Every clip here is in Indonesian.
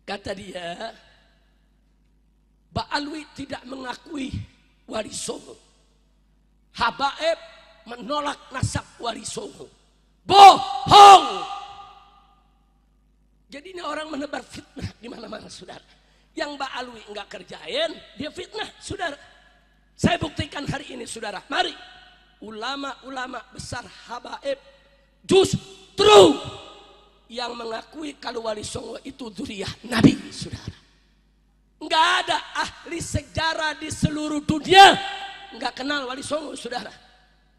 Kata dia, Ba'alwi tidak mengakui Wali Songo. Habaib menolak nasab Wali Songo. Bohong. Jadi ini orang menebar fitnah di mana-mana, saudara. Yang Ba'alwi enggak kerjain, dia fitnah, saudara. Saya buktikan hari ini, saudara. Mari, ulama-ulama besar habaib justru yang mengakui kalau Wali Songo itu dzurriyyah Nabi, saudara. Enggak ada ahli sejarah di seluruh dunia enggak kenal Wali Songo, saudara.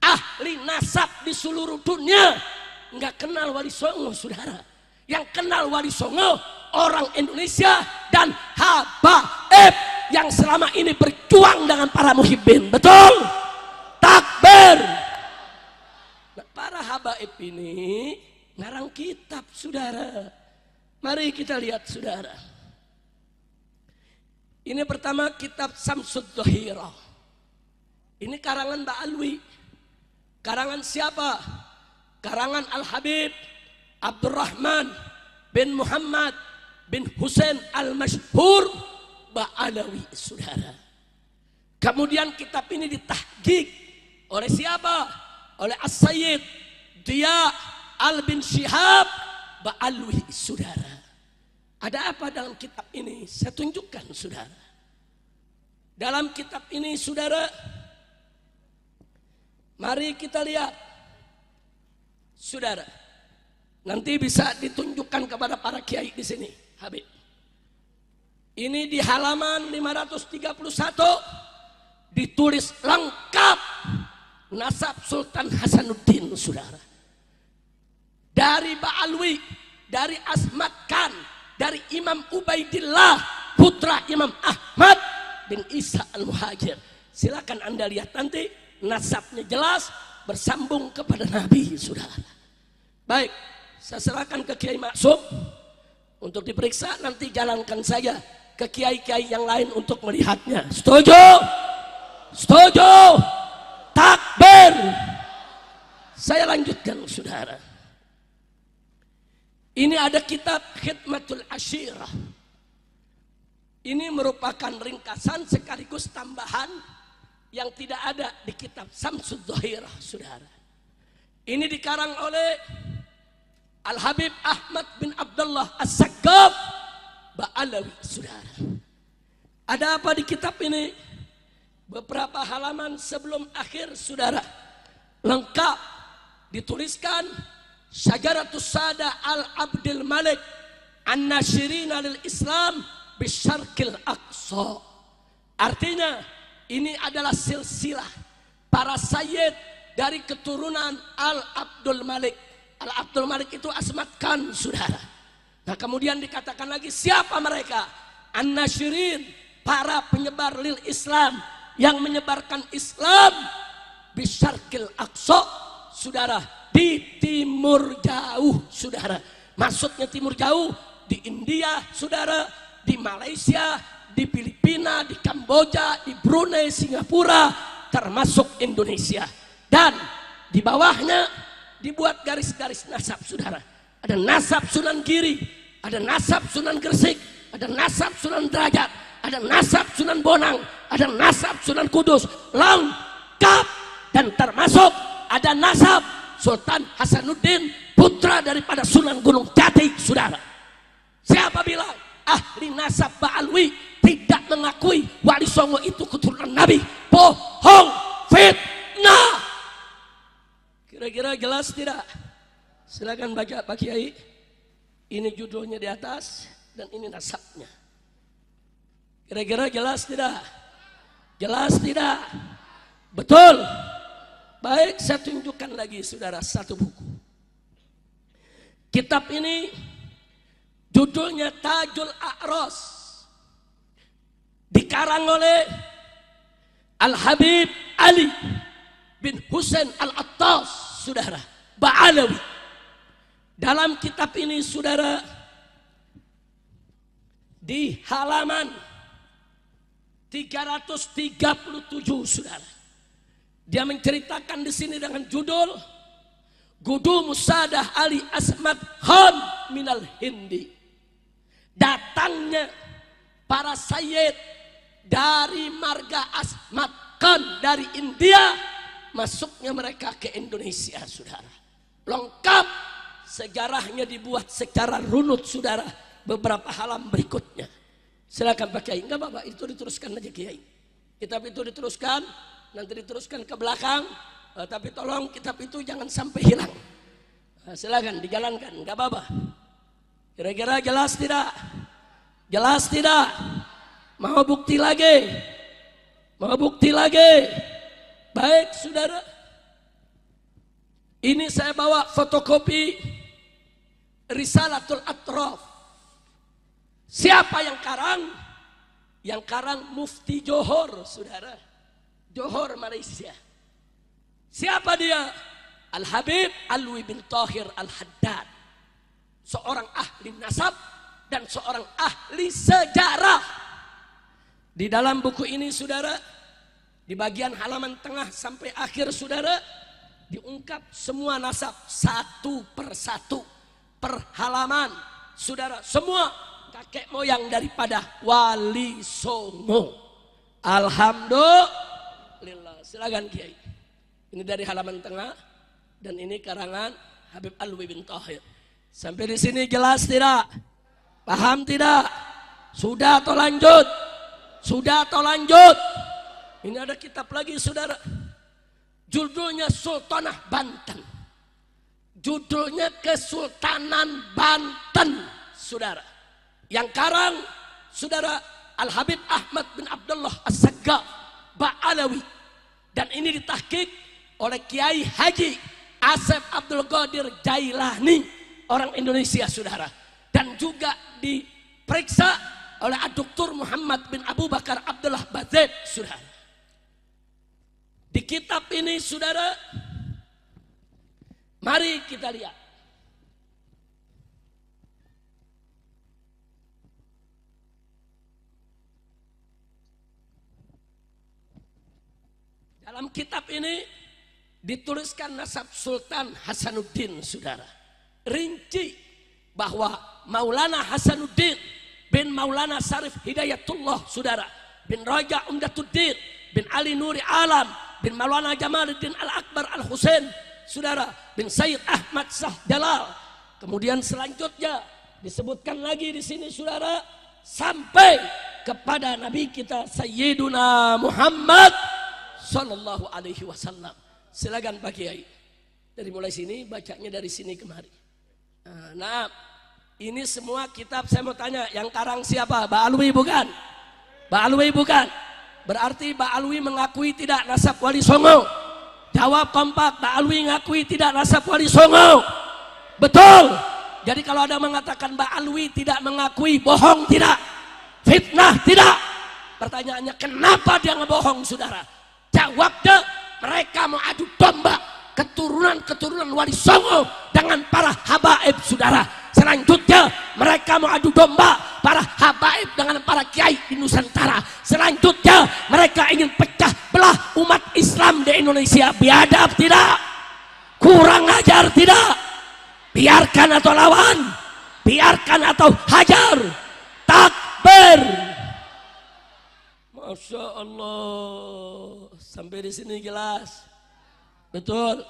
Ahli nasab di seluruh dunia enggak kenal Wali Songo, saudara. Yang kenal Wali Songo orang Indonesia dan habaib yang selama ini berjuang dengan para muhibbin. Betul? Takbir. Nah, para habaib ini ngarang kitab, saudara. Mari kita lihat, saudara. Ini pertama kitab Samsud Dhahirah. Ini karangan Ba'alwi. Karangan siapa? Karangan Al-Habib Abdurrahman bin Muhammad bin Husain Al-Mashhur Ba'alawi, saudara. Kemudian kitab ini ditahqiq oleh siapa? Oleh As-Sayyid Diya Al-bin Syihab Ba'alwi, saudara. Ada apa dalam kitab ini? Saya tunjukkan, saudara. Dalam kitab ini, saudara, mari kita lihat, saudara. Nanti bisa ditunjukkan kepada para kiai di sini, Habib. Ini di halaman 531 ditulis lengkap nasab Sultan Hasanuddin, saudara. Dari Ba'alwi, dari Asmat Khan, dari Imam Ubaidillah, putra Imam Ahmad bin Isa Al-Muhajir. Silakan Anda lihat nanti, nasabnya jelas, bersambung kepada Nabi, saudara. Baik, saya serahkan ke Kiai Maksum untuk diperiksa, nanti jalankan saja ke kiai-kiai yang lain untuk melihatnya. Setuju? Setuju? Takbir. Saya lanjutkan, saudara. Ini ada kitab Khidmatul Ashirah. Ini merupakan ringkasan sekaligus tambahan yang tidak ada di kitab Samsud Dhahirah, saudara. Ini dikarang oleh Al-Habib Ahmad bin Abdullah As-Saqqaf Ba'alawi, saudara. Ada apa di kitab ini? Beberapa halaman sebelum akhir, saudara, lengkap dituliskan Syajaratus Sada Al-Abdil Malik An-Nashirina lil Islam Bisyarqil Aqsa. Artinya ini adalah silsilah para sayyid dari keturunan Al-Abdul Malik. Al-Abdul Malik itu Asmat Khan, saudara. Nah, kemudian dikatakan lagi siapa mereka? An-Nashirin, para penyebar lil Islam, yang menyebarkan Islam Bisyarqil Aqsa, saudara, di timur jauh, saudara. Maksudnya timur jauh di India, saudara, di Malaysia, di Filipina, di Kamboja, di Brunei, Singapura, termasuk Indonesia. Dan di bawahnya dibuat garis-garis nasab, saudara. Ada nasab Sunan Giri, ada nasab Sunan Gresik, ada nasab Sunan Derajat, ada nasab Sunan Bonang, ada nasab Sunan Kudus, lengkap. Dan termasuk ada nasab Sultan Hasanuddin, putra daripada Sunan Gunung Jati, saudara. Siapa bilang ahli nasab Ba'alwi tidak mengakui Wali Songo itu keturunan Nabi? Bohong, fitnah. Kira-kira jelas tidak? Silakan baca Pak Kiai. Ini judulnya di atas dan ini nasabnya. Kira-kira jelas tidak? Jelas tidak? Betul. Baik, saya tunjukkan lagi, saudara, satu buku. Kitab ini judulnya Tajul A'ros, dikarang oleh Al-Habib Ali bin Husain Al-Attas, saudara, Ba'alawi. Dalam kitab ini, saudara, di halaman 337, saudara, dia menceritakan di sini dengan judul Gudu Musadah Ali Asmat Khan Minal Hindi. datangnya para sayyid dari marga Ahmad Khan dari India, masuknya mereka ke Indonesia, saudara. Lengkap sejarahnya dibuat secara runut, saudara, beberapa halaman berikutnya. Silakan Pak Kiai. Enggak Bapak, itu diteruskan aja Kiai. Kitab itu diteruskan, nanti diteruskan ke belakang, tapi tolong kitab itu jangan sampai hilang. Silakan dijalankan, enggak apa-apa. Kira-kira jelas tidak? Jelas tidak? Mau bukti lagi? Mau bukti lagi? Baik saudara, ini saya bawa fotokopi Risalatul Atraf. Siapa yang karang? Yang karang Mufti Johor, saudara. Johor, Malaysia. Siapa dia? Al-Habib Alwi bin Tahir Al-Haddad. Seorang ahli nasab dan seorang ahli sejarah. Di dalam buku ini, saudara, di bagian halaman tengah sampai akhir, saudara, diungkap semua nasab satu persatu per halaman, saudara. Semua kakek moyang daripada Wali Songo. Alhamdulillah. Silakan Kiai. Ini dari halaman tengah dan ini karangan Habib Alwi bin Tahir. Sampai di sini jelas tidak? Paham tidak? Sudah atau lanjut? Sudah atau lanjut? Ini ada kitab lagi, saudara. Judulnya Sultanah Banten. Judulnya Kesultanan Banten, saudara. Yang karang, saudara, Al-Habib Ahmad bin Abdullah As-Saggaf Ba'alawi. Dan ini ditahqiq oleh Kiai Haji Asep Abdul Qadir Jailani, orang Indonesia, saudara. Dan juga diperiksa oleh Dr. Muhammad bin Abu Bakar Abdullah Bazid, saudara. Di kitab ini, saudara, mari kita lihat. Dalam kitab ini dituliskan nasab Sultan Hasanuddin, saudara. Rinci bahwa Maulana Hasanuddin bin Maulana Sarif Hidayatullah, saudara, bin Raja Umdatuddin bin Ali Nuri Alam bin Maulana Jamaluddin Al-Akbar Al-Husain, saudara, bin Sayyid Ahmad Shah Jalal. Kemudian selanjutnya disebutkan lagi di sini, saudara, sampai kepada Nabi kita Sayyiduna Muhammad Sallallahu Alaihi Wasallam. Silakan Pak Kiai. Dari mulai sini, bacanya dari sini kemari. Nah, ini semua kitab. Saya mau tanya, yang karang siapa? Ba'alwi bukan? Ba'alwi bukan? Berarti Ba'alwi mengakui tidak nasab Wali Songo. Jawab kompak, Ba'alwi mengakui tidak nasab Wali Songo. Betul. Jadi kalau ada mengatakan Ba'alwi tidak mengakui, bohong tidak? Fitnah tidak? Pertanyaannya, kenapa dia ngebohong, saudara? Jawabnya, mereka mau adu domba keturunan Wali Songo dengan para habaib, saudara. Selanjutnya mereka mau adu domba para habaib dengan para kiai di Nusantara. Selanjutnya mereka ingin pecah belah umat Islam di Indonesia. Biadab tidak? Kurang ajar tidak? Biarkan atau lawan? Biarkan atau hajar? Takbir! Masya Allah. Sampai di sini jelas? Betul?